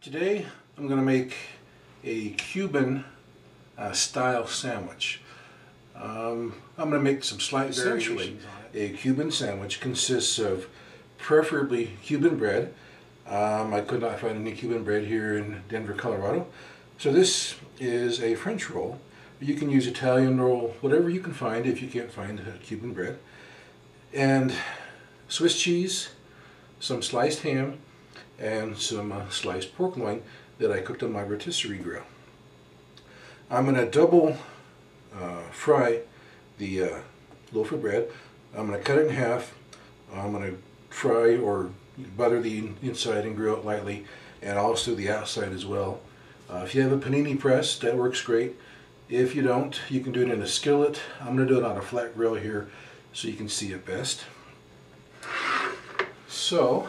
Today I'm going to make a Cuban style sandwich. I'm going to make some slight variations on it. A Cuban sandwich consists of preferably Cuban bread. I could not find any Cuban bread here in Denver, Colorado. So this is a French roll. You can use Italian roll, whatever you can find if you can't find Cuban bread. And Swiss cheese, some sliced ham, and some sliced pork loin that I cooked on my rotisserie grill. I'm going to double fry the loaf of bread. I'm going to cut it in half. I'm going to fry or butter the inside and grill it lightly, and also the outside as well. If you have a panini press, that works great. If you don't, you can do it in a skillet. I'm going to do it on a flat grill here so you can see it best. So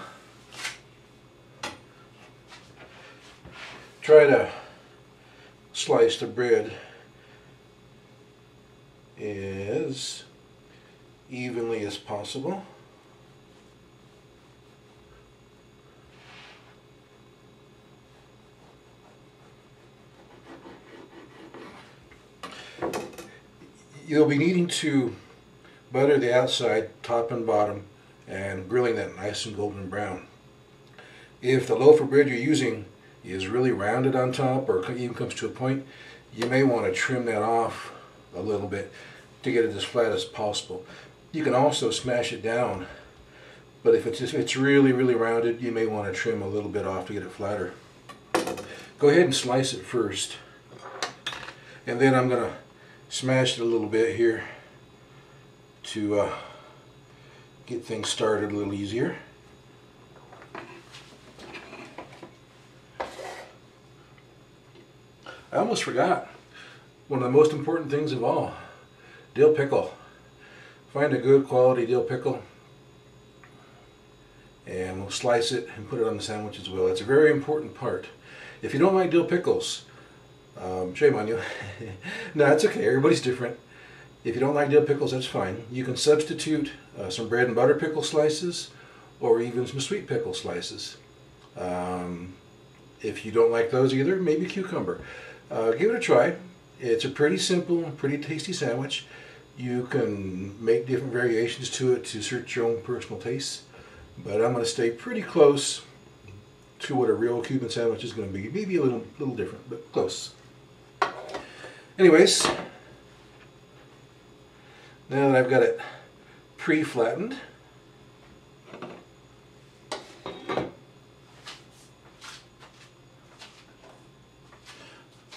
try to slice the bread as evenly as possible. You'll be needing to butter the outside, top and bottom, and grilling that nice and golden brown. If the loaf of bread you're using is really rounded on top or even comes to a point, you may want to trim that off a little bit to get it as flat as possible. You can also smash it down, but if it's really rounded, you may want to trim a little bit off to get it flatter. Go ahead and slice it first, and then I'm going to smash it a little bit here to get things started a little easier. I almost forgot one of the most important things of all, dill pickle. Find a good quality dill pickle and we'll slice it and put it on the sandwich as well. It's a very important part. If you don't like dill pickles, shame on you. No, it's okay, everybody's different. If you don't like dill pickles, that's fine. You can substitute some bread and butter pickle slices or even some sweet pickle slices. If you don't like those either, maybe cucumber. Give it a try. It's a pretty simple, pretty tasty sandwich. You can make different variations to it to suit your own personal tastes, but I'm going to stay pretty close to what a real Cuban sandwich is going to be. Maybe a little different, but close. Anyways, now that I've got it pre-flattened,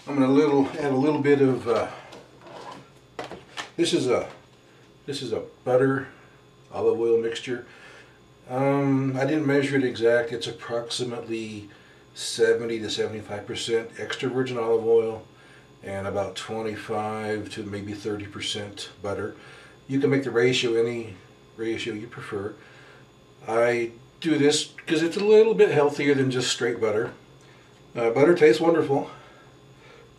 I'm going to add a little bit of this is a butter olive oil mixture. I didn't measure it exact. It's approximately 70 to 75% extra virgin olive oil and about 25 to maybe 30% butter. You can make the ratio any ratio you prefer. I do this because it's a little bit healthier than just straight butter. Butter tastes wonderful.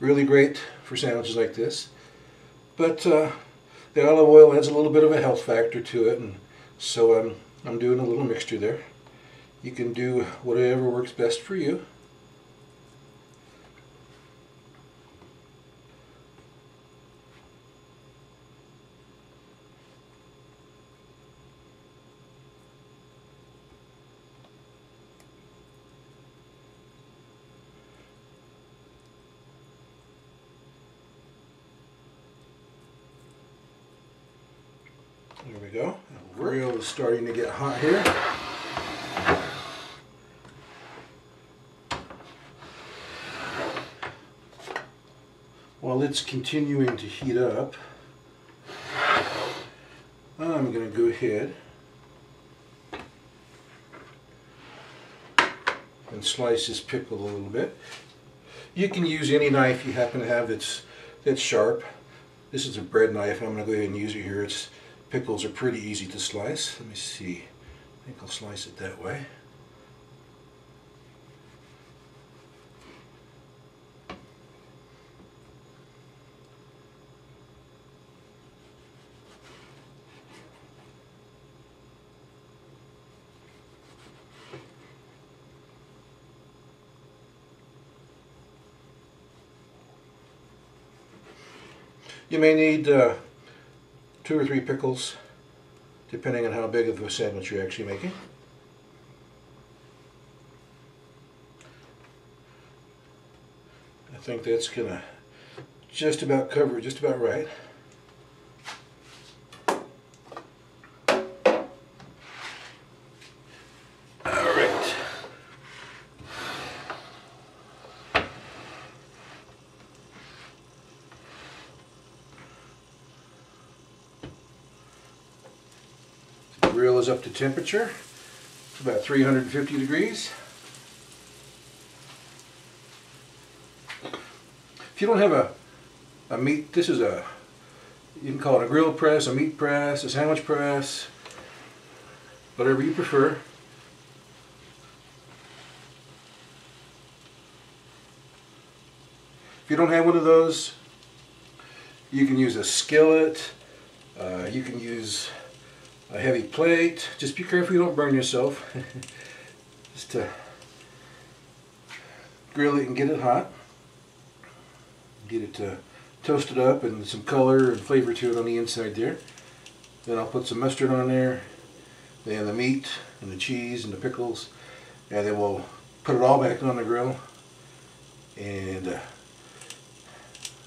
Really great for sandwiches like this, but the olive oil adds a little bit of a health factor to it, and so I'm doing a little mixture there. You can do whatever works best for you. There we go. The grill is starting to get hot here. While it's continuing to heat up, I'm going to go ahead and slice this pickle a little bit. You can use any knife you happen to have that's sharp. This is a bread knife. I'm going to go ahead and use it here. Pickles are pretty easy to slice. Let me see. I think I'll slice it that way. You may need 2 or 3 pickles, depending on how big of a sandwich you're actually making. I think that's gonna just about cover it, just about right. Alright. The grill is up to temperature. It's about 350 degrees. If you don't have a meat, this is you can call it a grill press, a meat press, a sandwich press, whatever you prefer. If you don't have one of those, you can use a skillet, you can use a heavy plate. Just be careful you don't burn yourself. Just to grill it and get it hot. Get it toasted up and some color and flavor to it on the inside there. Then I'll put some mustard on there, then the meat and the cheese and the pickles, and then we'll put it all back on the grill and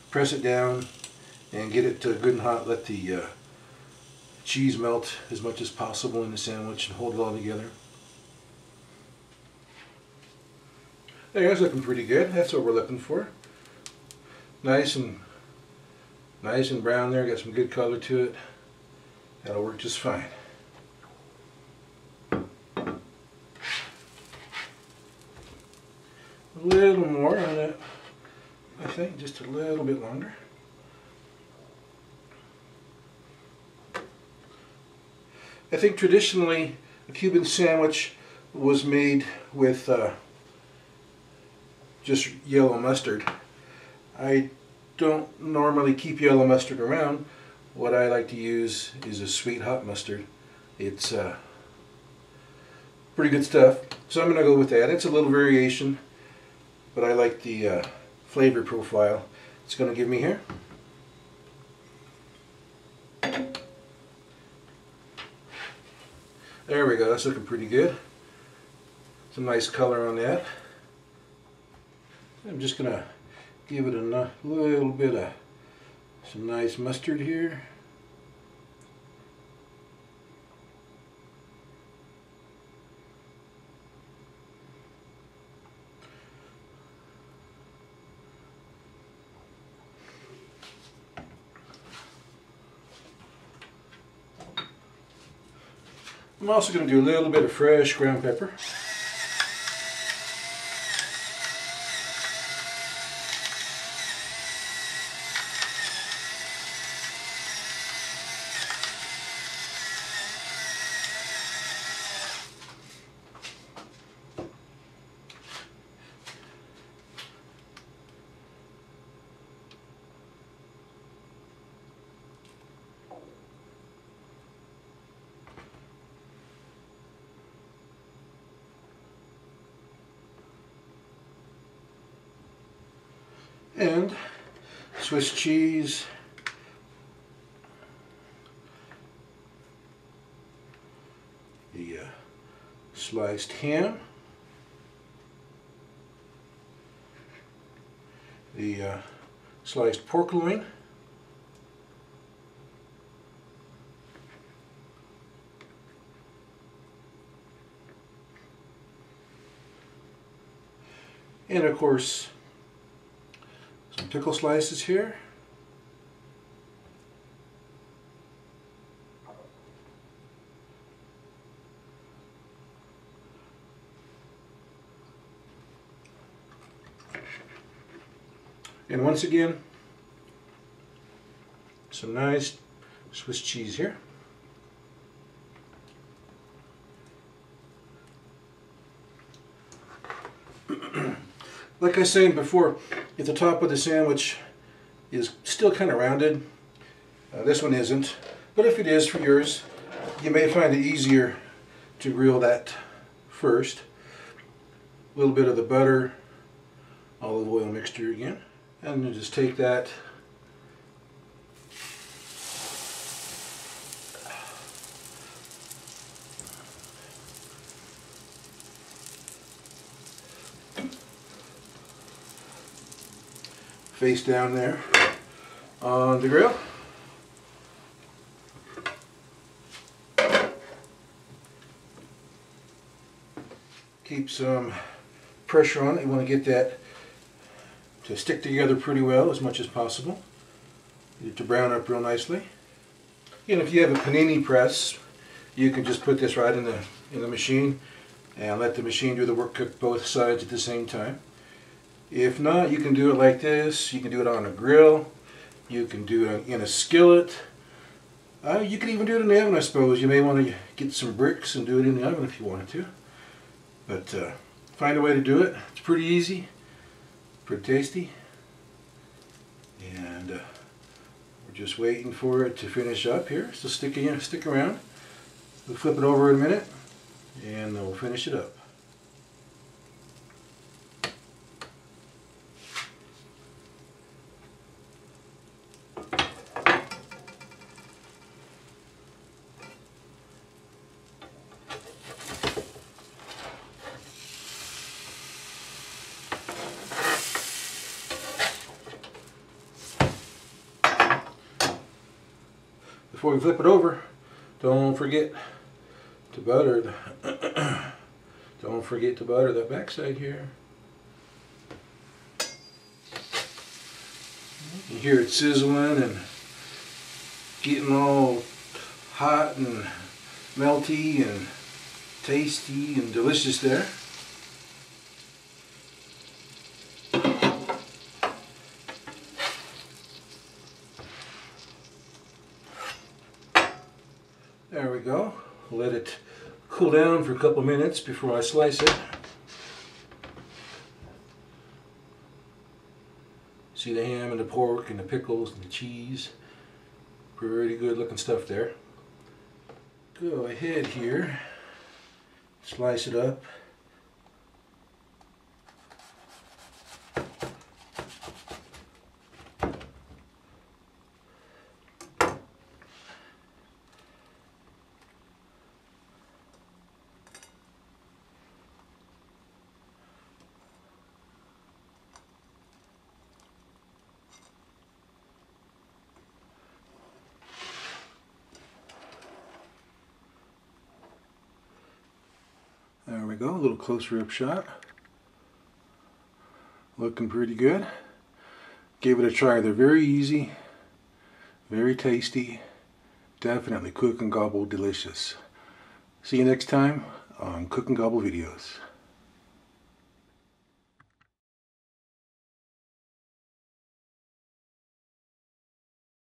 press it down and get it good and hot. Let the cheese melt as much as possible in the sandwich and hold it all together. There, it's looking pretty good. That's what we're looking for. Nice and brown there. Got some good color to it. That'll work just fine. A little more on that, I think, just a little bit longer. I think traditionally a Cuban sandwich was made with just yellow mustard. I don't normally keep yellow mustard around. What I like to use is a sweet hot mustard. It's pretty good stuff. So I'm going to go with that. It's a little variation, but I like the flavor profile it's going to give me here. There we go. That's looking pretty good. Some nice color on that. I'm just going to give it a little bit of some nice mustard here. I'm also going to do a little bit of fresh ground pepper. And Swiss cheese, the sliced ham, the sliced pork loin, and of course some pickle slices here. And once again, some nice Swiss cheese here. Like I was saying before, if the top of the sandwich is still kind of rounded, this one isn't, but if it is for yours, you may find it easier to grill that first. A little bit of the butter, olive oil mixture again, and then just take that face down there on the grill. Keep some pressure on it. You want to get that to stick together pretty well as much as possible. Get it to brown up real nicely. And if you have a panini press, you can just put this right in the machine and let the machine do the work, cook both sides at the same time. If not, you can do it like this. You can do it on a grill. You can do it in a skillet. You can even do it in the oven, I suppose. You may want to get some bricks and do it in the oven if you wanted to. But find a way to do it. It's pretty easy, pretty tasty. And we're just waiting for it to finish up here. So stick around. We'll flip it over in a minute and we'll finish it up. Before we flip it over, don't forget to butter don't forget to butter the backside here. You hear it sizzling and getting all hot and melty and tasty and delicious there. There we go. Let it cool down for a couple minutes before I slice it. See the ham and the pork and the pickles and the cheese. Pretty good looking stuff there. Go ahead here, slice it up. There we go, a little closer up shot. Looking pretty good. Gave it a try. They're very easy, very tasty, definitely cook and gobble delicious. See you next time on Cook and Gobble videos.